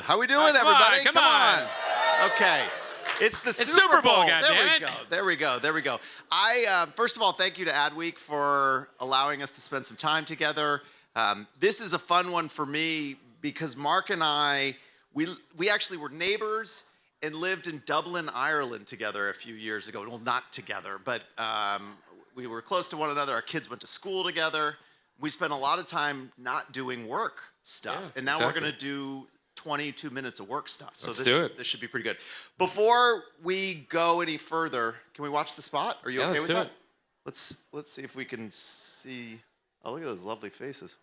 How we doing, everybody? Come on. Okay. It's the It's Super Bowl. There we go. There we go. I first of all, thank you to Adweek for allowing us to spend some time together. This is a fun one for me because Mark and I, we actually were neighbors and lived in Dublin, Ireland together a few years ago. Well, not together, but we were close to one another. Our kids went to school together. We spent a lot of time not doing work stuff, and now we're going to do 22 minutes of work stuff. So this should be pretty good. Before we go any further, can we watch the spot? Are you okay with that? Let's see if we can see. Oh, look at those lovely faces.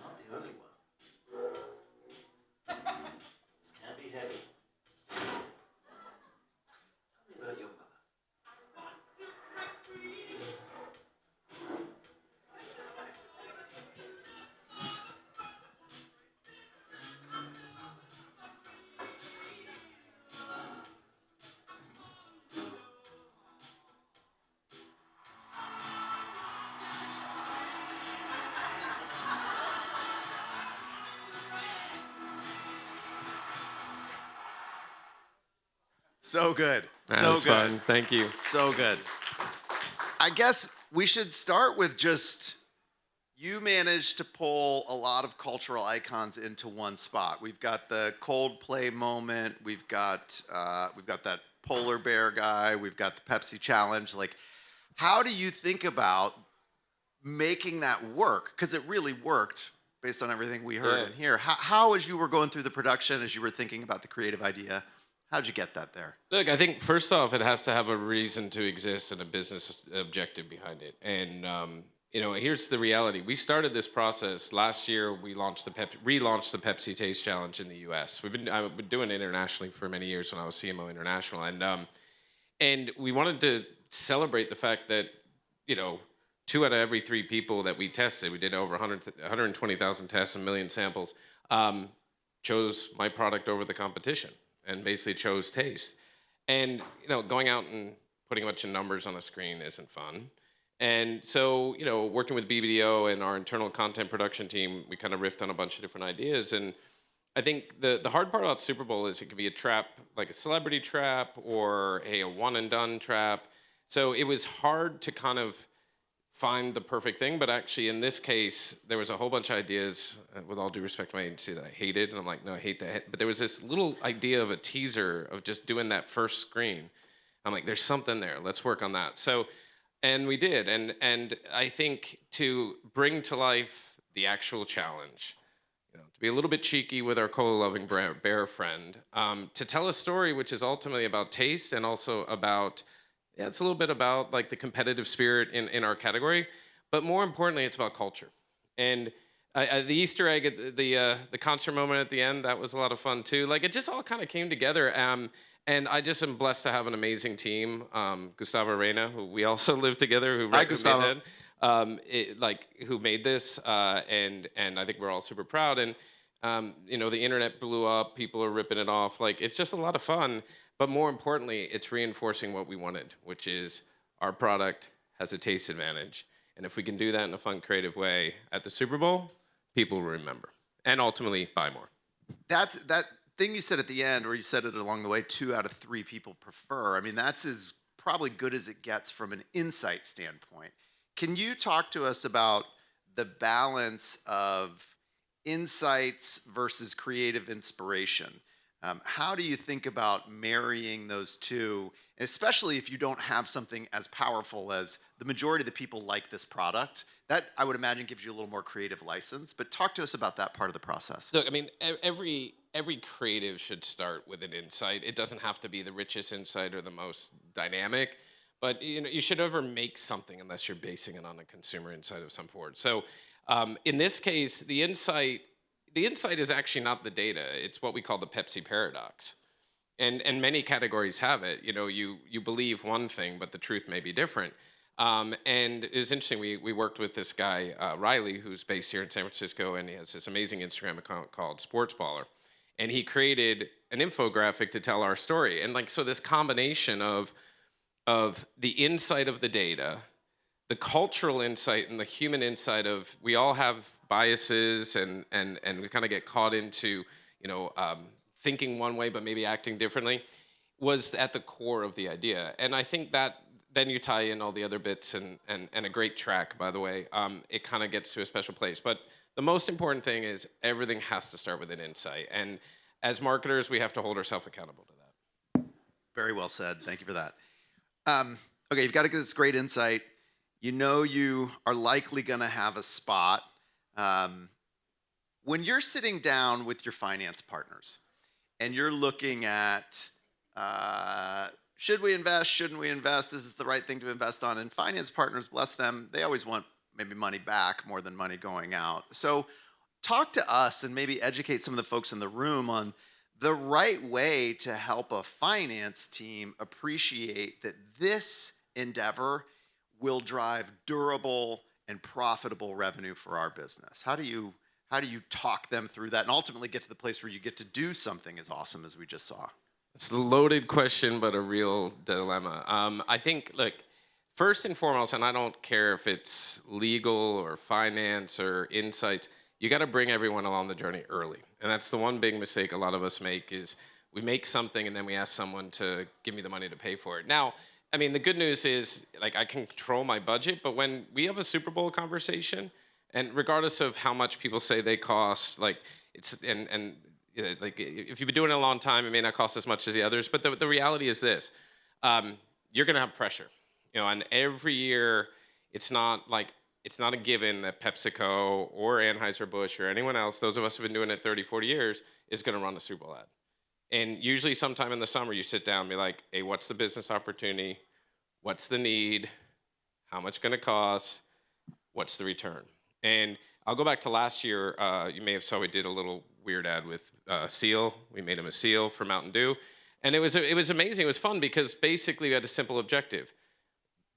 Not the only one. This can't be heavy. Tell me about your mother. So good. That was fun. Thank you. So good. I guess we should start with just you managed to pull a lot of cultural icons into one spot. We've got the Coldplay moment. We've got that polar bear guy. We've got the Pepsi challenge. Like, how do you think about making that work? Because it really worked based on everything we heard in here. How, as you were going through the production, as you were thinking about the creative idea, how'd you get that there? Look, I think first off, it has to have a reason to exist and a business objective behind it. And here's the reality: we started this process last year. We relaunched the Pepsi Taste Challenge in the U.S. I've been doing it internationally for many years when I was CMO International, and we wanted to celebrate the fact that 2 out of every 3 people that we tested, we did over 120,000 tests, a million samples, chose my product over the competition. And basically chose taste. And, going out and putting a bunch of numbers on a screen isn't fun. And so, working with BBDO and our internal content production team, we kind of riffed on a bunch of different ideas. And I think the hard part about Super Bowl is it can be a trap, like a celebrity trap or a one and done trap. So it was hard to kind of find the perfect thing, but actually in this case, there was a whole bunch of ideas, with all due respect to my agency, that I hated, and I'm like, no, I hate that. But there was this little idea of a teaser of just doing that first screen. I'm like, there's something there, let's work on that. So, and we did, and I think to bring to life the actual challenge, to be a little bit cheeky with our cola-loving bear friend, to tell a story which is ultimately about taste and also about it's a little bit about like the competitive spirit in our category, but more importantly, it's about culture. And the Easter egg, the concert moment at the end, that was a lot of fun too. Like it just all kind of came together. And I just am blessed to have an amazing team. Gustavo Reina, who we also live together, who made who made this, and I think we're all super proud. And the internet blew up, people are ripping it off. Like it's just a lot of fun. But more importantly, it's reinforcing what we wanted, which is our product has a taste advantage. And if we can do that in a fun, creative way at the Super Bowl, people will remember and ultimately buy more. That thing you said at the end, or you said it along the way, 2 out of 3 people prefer. I mean, that's as probably good as it gets from an insight standpoint. Can you talk to us about the balance of insights versus creative inspiration? How do you think about marrying those two, and especially if you don't have something as powerful as the majority of the people like this product? That, I would imagine, gives you a little more creative license, but talk to us about that part of the process. Look, I mean, every creative should start with an insight. It doesn't have to be the richest insight or the most dynamic, but you should never make something unless you're basing it on a consumer insight of some sort. So in this case, the insight is actually not the data. It's what we call the Pepsi paradox. And many categories have it. You believe one thing, but the truth may be different. And it was interesting, we worked with this guy, Riley, who's based here in San Francisco, and he has this amazing Instagram account called Sports Baller. And he created an infographic to tell our story. And so this combination of the insight of the data the cultural insight and the human insight of we all have biases and we kind of get caught into thinking one way but maybe acting differently was at the core of the idea. And I think that then you tie in all the other bits and a great track, by the way, it kind of gets to a special place. But the most important thing is everything has to start with an insight. And as marketers, we have to hold ourselves accountable to that. Very well said. Thank you for that. Okay, you've got to get this great insight. You know you are likely going to have a spot. When you're sitting down with your finance partners and you're looking at should we invest, shouldn't we invest, is this the right thing to invest on? And finance partners, bless them, they always want maybe money back more than money going out. So talk to us and maybe educate some of the folks in the room on the right way to help a finance team appreciate that this endeavor will drive durable and profitable revenue for our business. How do you talk them through that and ultimately get to the place where you get to do something as awesome as we just saw? It's a loaded question, but a real dilemma. I think, look, first and foremost, and I don't care if it's legal or finance or insights, you got to bring everyone along the journey early. And that's the one big mistake a lot of us make is we make something and then we ask someone to give me the money to pay for it. Now, I mean, the good news is like I can control my budget, but when we have a Super Bowl conversation, and regardless of how much people say they cost, like it's, and like if you've been doing it a long time, it may not cost as much as the others, but the reality is this, you're gonna have pressure. And every year, it's not a given that PepsiCo or Anheuser-Busch or anyone else, those of us who've been doing it 30, 40 years, is gonna run a Super Bowl ad. And usually sometime in the summer, you sit down and be like, hey, what's the business opportunity? What's the need? How much gonna cost? What's the return? And I'll go back to last year. You may have saw we did a little weird ad with Seal. We made him a seal for Mountain Dew. And it was amazing. It was fun because basically we had a simple objective.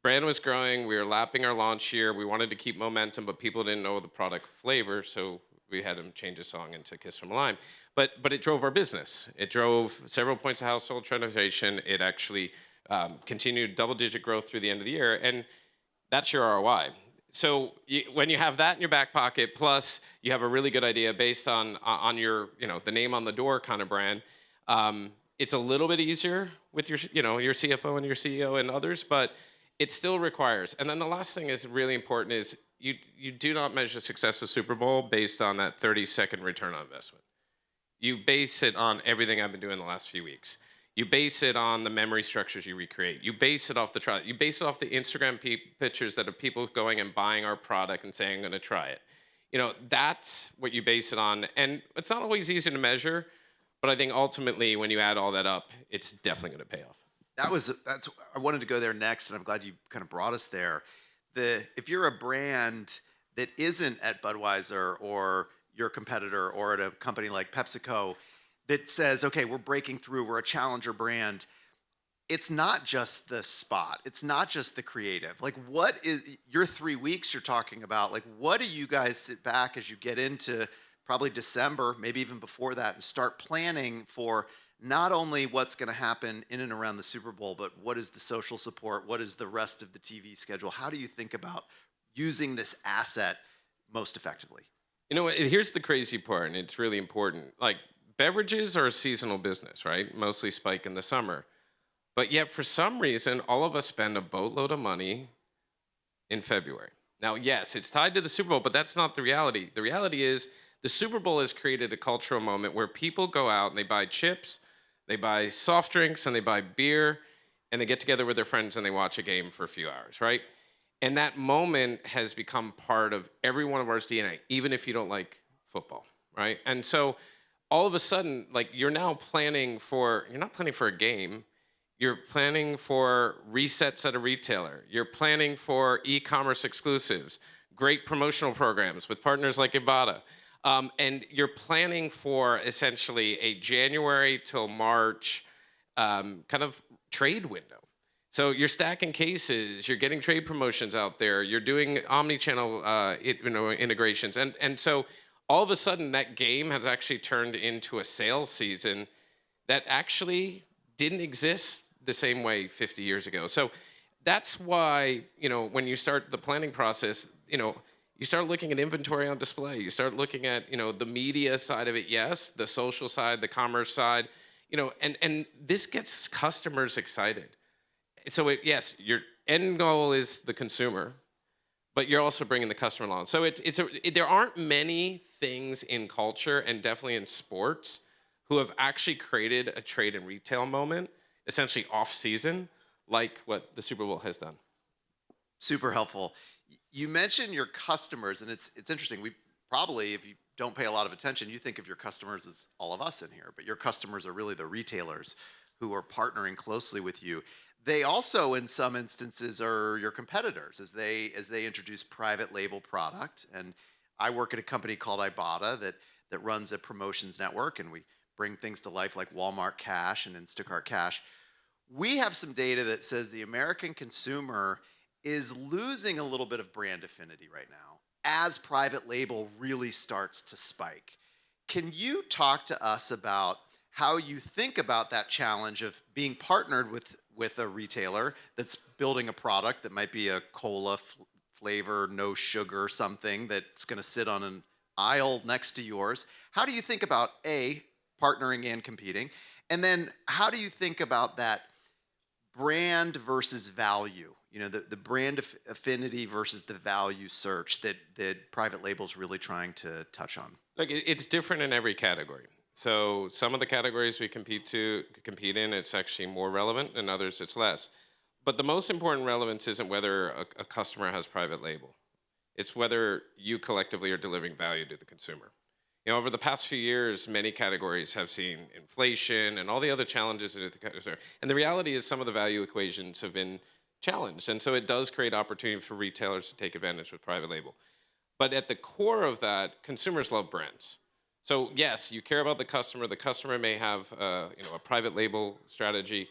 Brand was growing. We were lapping our launch year. We wanted to keep momentum, but people didn't know the product flavor, so we had him change a song into Kiss from a Lime. But it drove our business. It drove several points of household penetration. It actually continued double-digit growth through the end of the year, and that's your ROI. So when you have that in your back pocket, plus you have a really good idea based on your, the name on the door kind of brand, it's a little bit easier with your CFO and your CEO and others, but it still requires. And then the last thing is really important is you do not measure success of Super Bowl based on that 30-second return on investment. You base it on everything I've been doing the last few weeks. You base it on the memory structures you recreate. You base it off the trial. You base it off the Instagram pictures that are people going and buying our product and saying, I'm going to try it. That's what you base it on. And it's not always easy to measure, but I think ultimately when you add all that up, it's definitely going to pay off. I wanted to go there next, and I'm glad you kind of brought us there. If you're a brand that isn't at Budweiser or your competitor or at a company like PepsiCo, that says, okay, we're breaking through, we're a challenger brand. It's not just the spot. It's not just the creative. Like, what is your 3 weeks you're talking about? Like, what do you guys sit back as you get into probably December, maybe even before that, and start planning for not only what's going to happen in and around the Super Bowl, but what is the social support? What is the rest of the TV schedule? How do you think about using this asset most effectively? Here's the crazy part, and it's really important. Like, beverages are a seasonal business, right? Mostly spike in the summer. But yet, for some reason, all of us spend a boatload of money in February. Now, yes, it's tied to the Super Bowl, but that's not the reality. The reality is the Super Bowl has created a cultural moment where people go out and they buy chips, they buy soft drinks, and they buy beer, and they get together with their friends and they watch a game for a few hours, right? And that moment has become part of every one of our DNA, even if you don't like football, right? And so all of a sudden, like, you're not planning for a game. You're planning for resets at a retailer. You're planning for e-commerce exclusives, great promotional programs with partners like Ibotta. And you're planning for essentially a January till March kind of trade window. So you're stacking cases, you're getting trade promotions out there, you're doing omni-channel integrations. And so all of a sudden, that game has actually turned into a sales season that actually didn't exist the same way 50 years ago. So that's why, when you start the planning process, you start looking at inventory on display. You start looking at, the media side of it, yes, the social side, the commerce side, and this gets customers excited. So yes, your end goal is the consumer, but you're also bringing the customer along. So there aren't many things in culture and definitely in sports who have actually created a trade and retail moment, essentially off season, like what the Super Bowl has done. Super helpful. You mentioned your customers, and it's interesting. We probably, if you don't pay a lot of attention, you think of your customers as all of us in here, but your customers are really the retailers who are partnering closely with you. They also, in some instances, are your competitors as they introduce private label product. And I work at a company called Ibotta that runs a promotions network, and we bring things to life like Walmart Cash and Instacart Cash. We have some data that says the American consumer is losing a little bit of brand affinity right now as private label really starts to spike. Can you talk to us about how you think about that challenge of being partnered with a retailer that's building a product that might be a cola flavor, no sugar, something that's going to sit on an aisle next to yours? How do you think about partnering and competing? And then how do you think about that brand versus value? The brand affinity versus the value search that private label is really trying to touch on. Look, it's different in every category. So some of the categories we compete in, it's actually more relevant, and others it's less. But the most important relevance isn't whether a customer has private label. It's whether you collectively are delivering value to the consumer. Over the past few years, many categories have seen inflation and all the other challenges that and the reality is some of the value equations have been challenged. And so it does create opportunity for retailers to take advantage with private label. But at the core of that, consumers love brands. So yes, you care about the customer. The customer may have a private label strategy,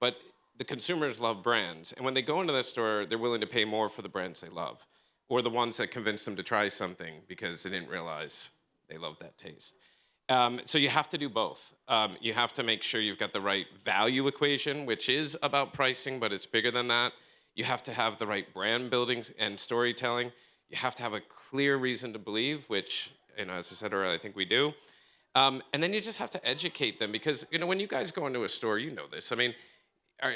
but the consumers love brands. And when they go into the store, they're willing to pay more for the brands they love, or the ones that convince them to try something because they didn't realize they love that taste. So you have to do both. You have to make sure you've got the right value equation, which is about pricing, but it's bigger than that. You have to have the right brand building and storytelling. You have to have a clear reason to believe, which, as I said earlier, I think we do. And then you just have to educate them because, when you guys go into a store, you know this. I mean,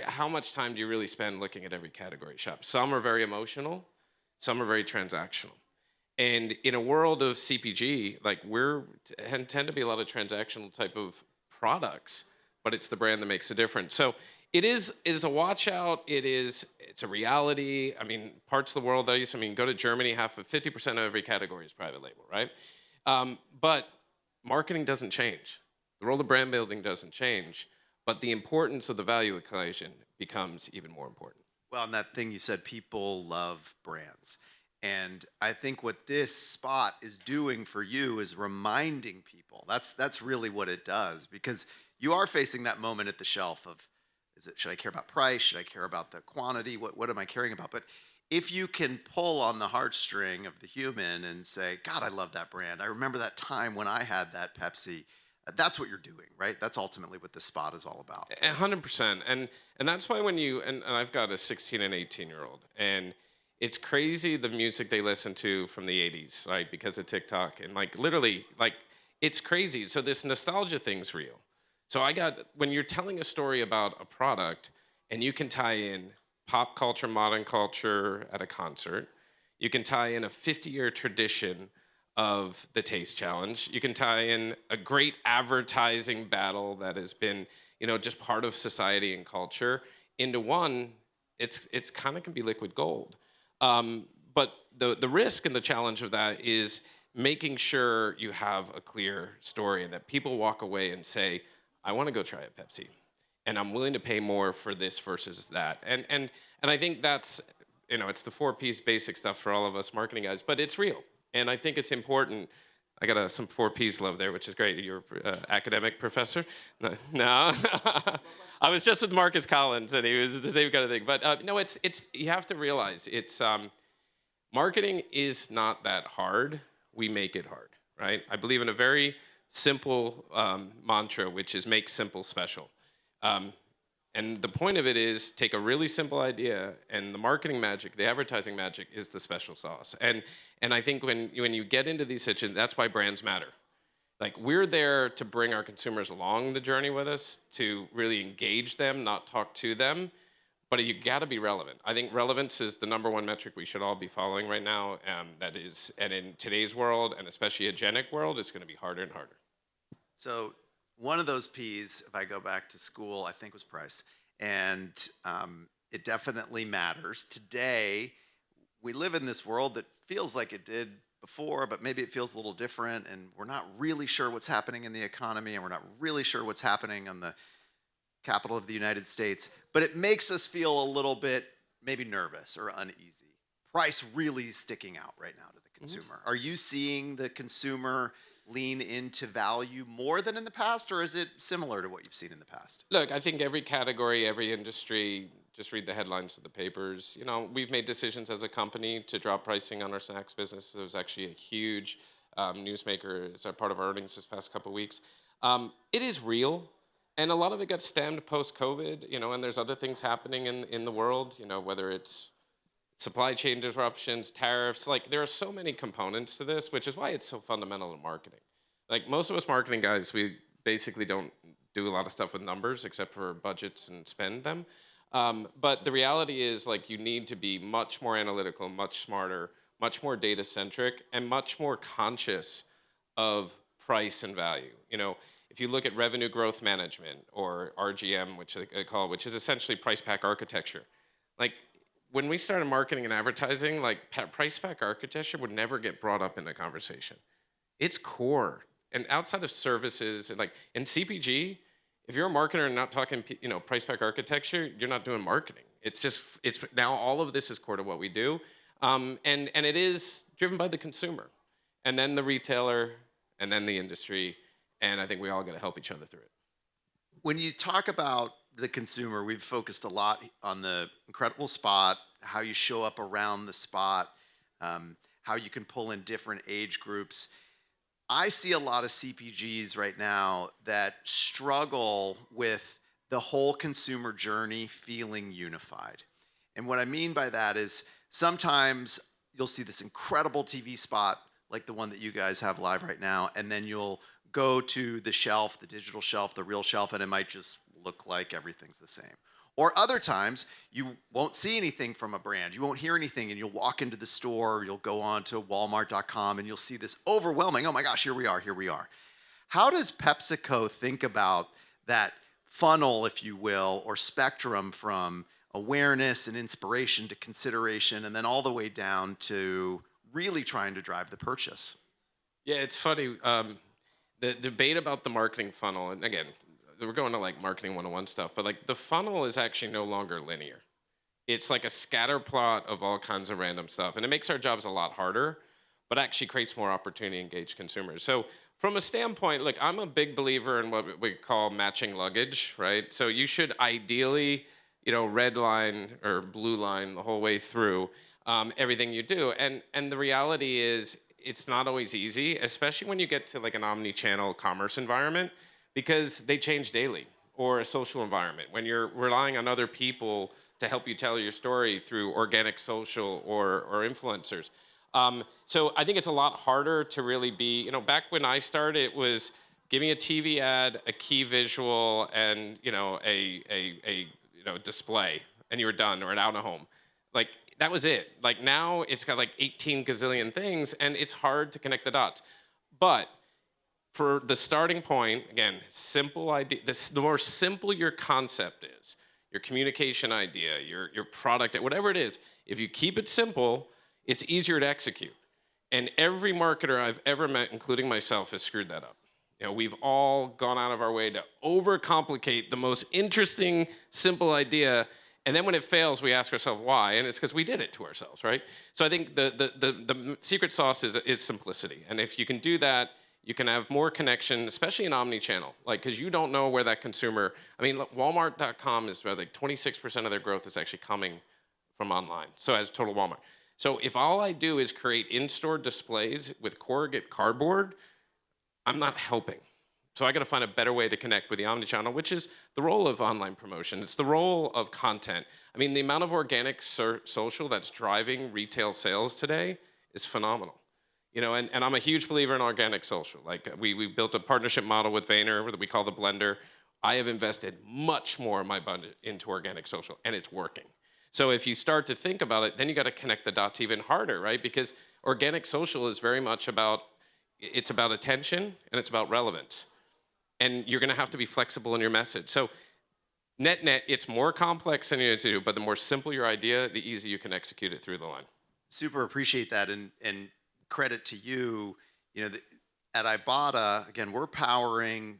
how much time do you really spend looking at every category shop? Some are very emotional. Some are very transactional. And in a world of CPG, like tend to be a lot of transactional type of products, but it's the brand that makes a difference. So it is a watch out. It's a reality. I mean, parts of the world go to Germany, 50% of every category is private label, right? But marketing doesn't change. The role of brand building doesn't change, but the importance of the value equation becomes even more important. Well, and that thing you said, people love brands. And I think what this spot is doing for you is reminding people. That's really what it does, because you are facing that moment at the shelf of, should I care about price? Should I care about the quantity? What am I caring about? But if you can pull on the heartstring of the human and say, God, I love that brand. I remember that time when I had that Pepsi. That's what you're doing, right? That's ultimately what this spot is all about. 100%. And that's why when and I've got a 16 and 18-year-old, and it's crazy the music they listen to from the 80s, right? Because of TikTok. And literally, it's crazy. So this nostalgia thing's real. So when you're telling a story about a product and you can tie in pop culture, modern culture at a concert, you can tie in a 50-year tradition of the Taste Challenge. You can tie in a great advertising battle that has been, just part of society and culture into one. It's kind of can be liquid gold. But the risk and the challenge of that is making sure you have a clear story and that people walk away and say, I want to go try a Pepsi, and I'm willing to pay more for this versus that. And I think that's, it's the 4Ps basic stuff for all of us marketing guys, but it's real. And I think it's important. I got some 4Ps love there, which is great. You're an academic professor? No. I was just with Marcus Collins, and he was the same kind of thing. But no, it's you have to realize marketing is not that hard. We make it hard, right? I believe in a very simple mantra, which is make simple special. And And the point of it is take a really simple idea, and the marketing magic, the advertising magic is the special sauce. And I think when you get into these situations, that's why brands matter. Like, we're there to bring our consumers along the journey with us, to really engage them, not talk to them. But you got to be relevant. I think relevance is the number one metric we should all be following right now. And in today's world, and especially a genic world, it's going to be harder and harder. So one of those P's, if I go back to school, I think was price. And it definitely matters. Today, we live in this world that feels like it did before, but maybe it feels a little different. And we're not really sure what's happening in the economy, and we're not really sure what's happening on the capital of the United States. But it makes us feel a little bit maybe nervous or uneasy. Price really sticking out right now to the consumer. Are you seeing the consumer lean into value more than in the past, or is it similar to what you've seen in the past? Look, I think every category, every industry, just read the headlines of the papers. You know, we've made decisions as a company to drop pricing on our snacks business. It was actually a huge newsmaker as a part of our earnings this past couple of weeks. It is real. And a lot of it got stemmed post-COVID, you know, and there's other things happening in the world, you know, whether it's supply chain disruptions, tariffs. Like, there are so many components to this, which is why it's so fundamental in marketing. Like, most of us marketing guys, we basically don't do a lot of stuff with numbers except for budgets and spend them. But the reality is, like, you need to be much more analytical, much smarter, much more data-centric, and much more conscious of price and value. You know, if you look at revenue growth management, or RGM, which they call it, which is essentially price pack architecture. Like, when we started marketing and advertising, like, price pack architecture would never get brought up in the conversation. It's core. And outside of services, and like in CPG, if you're a marketer and not talking, you know, price pack architecture, you're not doing marketing. It's now all of this is core to what we do. And it is driven by the consumer, and then the retailer, and then the industry. And I think we all got to help each other through it. When you talk about the consumer, we've focused a lot on the incredible spot, how you show up around the spot, how you can pull in different age groups. I see a lot of CPGs right now that struggle with the whole consumer journey feeling unified. And what I mean by that is sometimes you'll see this incredible TV spot like the one that you guys have live right now, and then you'll go to the shelf, the digital shelf, the real shelf, and it might just look like everything's the same. Or other times, you won't see anything from a brand. You won't hear anything, and you'll walk into the store, you'll go on to walmart.com, and you'll see this overwhelming, oh my gosh, here we are, here we are. How does PepsiCo think about that funnel, if you will, or spectrum from awareness and inspiration to consideration, and then all the way down to really trying to drive the purchase? Yeah, it's funny. The debate about the marketing funnel, and again, we're going to like marketing 101 stuff, but like the funnel is actually no longer linear. It's like a scatter plot of all kinds of random stuff, and it makes our jobs a lot harder, but actually creates more opportunity to engage consumers. So from a standpoint, look, I'm a big believer in what we call matching luggage, right? So you should ideally, you know, red line or blue line the whole way through everything you do. And the reality is it's not always easy, especially when you get to like an omni-channel commerce environment, because they change daily, or a social environment when you're relying on other people to help you tell your story through organic social or influencers. So I think it's a lot harder to really be, you know, back when I started, it was give me a TV ad, a key visual, and, you know, a display, and you were done, or an out of home. Like, that was it. Like, now it's got like 18 gazillion things, and it's hard to connect the dots. But for the starting point, again, simple idea, the more simple your concept is, your communication idea, your product, whatever it is, if you keep it simple, it's easier to execute. And every marketer I've ever met, including myself, has screwed that up. You know, we've all gone out of our way to overcomplicate the most interesting, simple idea. And then when it fails, we ask ourselves why, and it's because we did it to ourselves, right? So I think the secret sauce is simplicity. And if you can do that, you can have more connection, especially in omni-channel, like, because you don't know where that consumer, I mean, look, Walmart.com is like 26% of their growth is actually coming from online, so as total Walmart. So if all I do is create in-store displays with corrugate cardboard, I'm not helping. So I got to find a better way to connect with the omnichannel, which is the role of online promotion. It's the role of content. I mean, the amount of organic social that's driving retail sales today is phenomenal. You know, and I'm a huge believer in organic social. Like we built a partnership model with Vayner that we call the Blender. I have invested much more of my budget into organic social, and it's working. So if you start to think about it, then you got to connect the dots even harder, right? Because organic social is very much about, it's about attention and it's about relevance. And you're going to have to be flexible in your message. So net, it's more complex than you need to do, but the more simple your idea, the easier you can execute it through the line. Super appreciate that, and credit to you. You know, at Ibotta, again, we're powering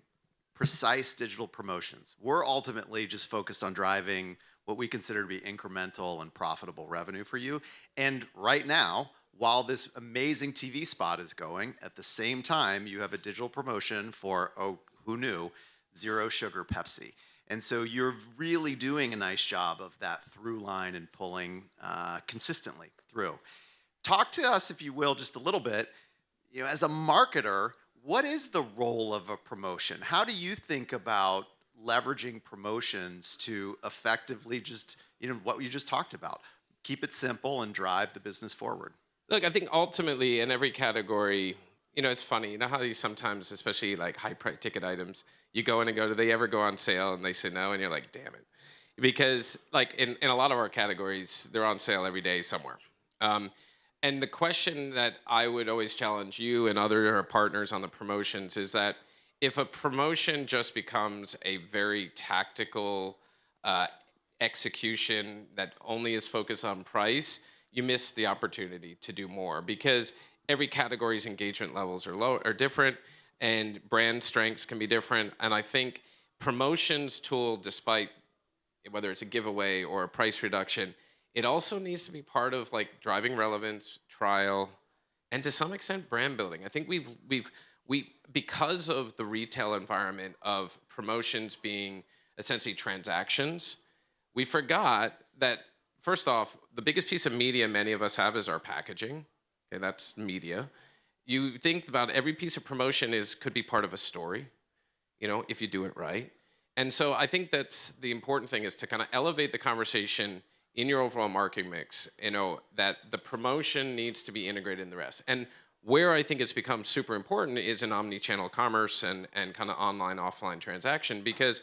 precise digital promotions. We're ultimately just focused on driving what we consider to be incremental and profitable revenue for you. And right now, while this amazing TV spot is going, at the same time, you have a digital promotion for, oh, who knew, zero sugar Pepsi. And so you're really doing a nice job of that through line and pulling consistently through. Talk to us, if you will, just a little bit, you know, as a marketer, what is the role of a promotion? How do you think about leveraging promotions to effectively just, you know, what you just talked about, keep it simple and drive the business forward? Look, I think ultimately in every category, you know, it's funny. You know how these sometimes, especially like high price ticket items, you go in and go, do they ever go on sale? And they say no, and you're like, damn it. Because like in a lot of our categories, they're on sale every day somewhere. And the question that I would always challenge you and other partners on the promotions is that if a promotion just becomes a very tactical execution that only is focused on price, you miss the opportunity to do more, because every category's engagement levels are different, and brand strengths can be different. And I think promotions tool, despite whether it's a giveaway or a price reduction, it also needs to be part of like driving relevance, trial, and to some extent brand building. I think we because of the retail environment of promotions being essentially transactions, we forgot that first off, the biggest piece of media many of us have is our packaging. Okay, that's media. You think about every piece of promotion could be part of a story, you know, if you do it right. And so I think that's the important thing, is to kind of elevate the conversation in your overall marketing mix, you know, that the promotion needs to be integrated in the rest. And where I think it's become super important is in omni-channel commerce and kind of online, offline transaction, because,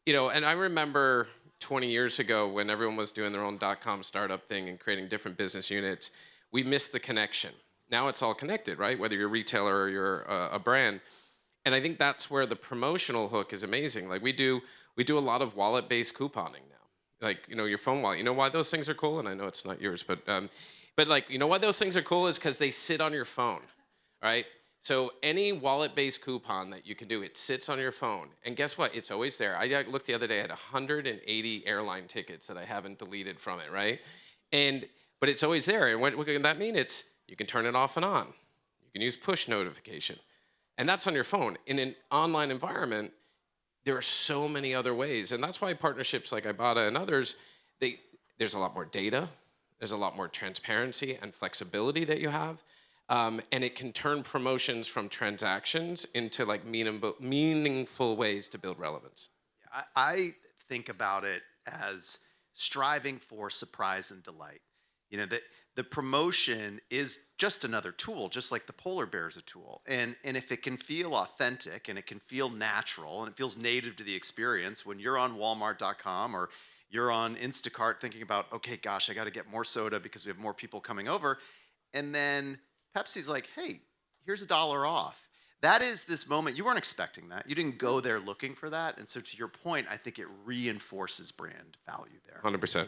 you know, and I remember 20 years ago when everyone was doing their own .com startup thing and creating different business units, we missed the connection. Now it's all connected, right? Whether you're a retailer or you're a brand. And I think that's where the promotional hook is amazing. Like we do a lot of wallet-based couponing now. Like, you know, your phone wallet. You know why those things are cool? And I know it's not yours, but like, you know why those things are cool is because they sit on your phone, right? So any wallet-based coupon that you can do, it sits on your phone. And guess what? It's always there. I looked the other day at 180 airline tickets that I haven't deleted from it, right? But it's always there. And what can that mean? It's you can turn it off and on. You can use push notification. And that's on your phone. In an online environment, there are so many other ways. And that's why partnerships like Ibotta and others, there's a lot more data. There's a lot more transparency and flexibility that you have. And it can turn promotions from transactions into like meaningful ways to build relevance. I think about it as striving for surprise and delight. You know, the promotion is just another tool, just like the polar bear is a tool. And if it can feel authentic and it can feel natural and it feels native to the experience, when you're on Walmart.com or you're on Instacart thinking about, okay, gosh, I got to get more soda because we have more people coming over. And then Pepsi's like, hey, here's $1 off. That is this moment. You weren't expecting that. You didn't go there looking for that. And so to your point, I think it reinforces brand value there. 100%.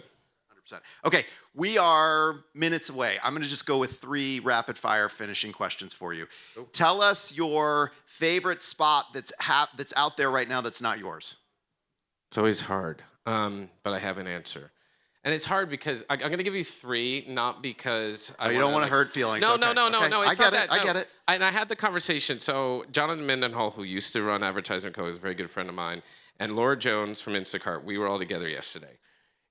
Okay, we are minutes away. I'm going to just go with 3 rapid fire finishing questions for you. Cool. Tell us your favorite spot that's out there right now that's not yours. It's always hard, but I have an answer. And it's hard because I'm going to give you 3, not because you don't want to hurt feelings. No, okay. no. I get it. I get it. And I had the conversation. So Jonathan Mendenhall, who used to run Advertising Co., is a very good friend of mine, and Laura Jones from Instacart. We were all together yesterday,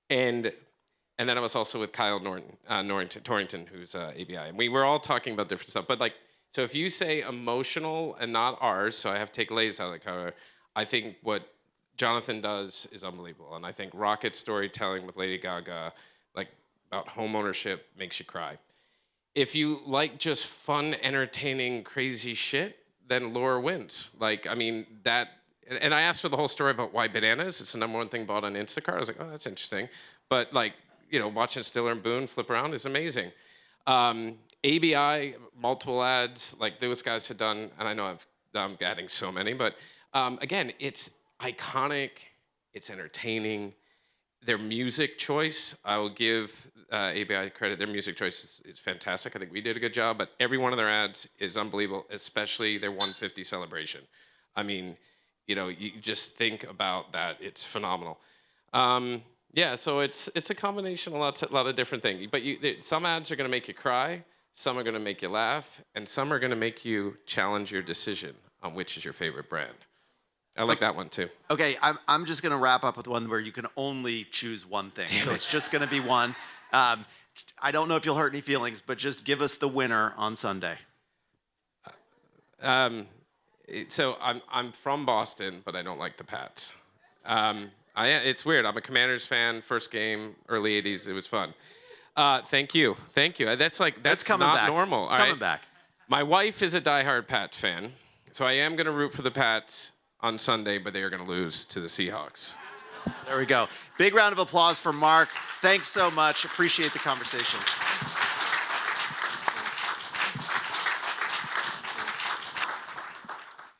and then I was also with Kyle Torrington, who's ABI, and we were all talking about different stuff. But like, So if you say emotional and not ours, so I have to take Lay's out of the cover, I think what Jonathan does is unbelievable. And I think Rocket storytelling with Lady Gaga, like about home ownership, makes you cry. If you like just fun, entertaining, crazy shit, then Laura wins. Like, I mean, that, and I asked her the whole story about why bananas. It's the #1 thing bought on Instacart. I was like, oh, that's interesting. But like, you know, watching Stiller and Boone flip around is amazing. ABI, multiple ads, like those guys had done, and I know I'm adding so many, but again, it's iconic, it's entertaining. Their music choice, I will give ABI credit. Their music choice is fantastic. I think we did a good job, but every one of their ads is unbelievable, especially their 150 celebration. I mean, you know, you just think about that. It's phenomenal. Yeah, so it's a combination of a lot of different things. But some ads are going to make you cry, some are going to make you laugh, and some are going to make you challenge your decision on which is your favorite brand. I like that one too. Okay, I'm just gonna wrap up with one where you can only choose one thing. Damn so it. it's just gonna be one. I don't know if you'll hurt any feelings, but just give us the winner on Sunday. So I'm from Boston, but I don't like the Pats. It's weird. I'm a Commanders fan. First game, early '80s. It was fun. Thank you. That's coming not back. normal. It's all coming right? back. My wife is a diehard Pats fan, so I am going to root for the Pats on Sunday, but they are going to lose to the Seahawks. There we go. Big round of applause for Mark. Thanks so much. Appreciate the conversation.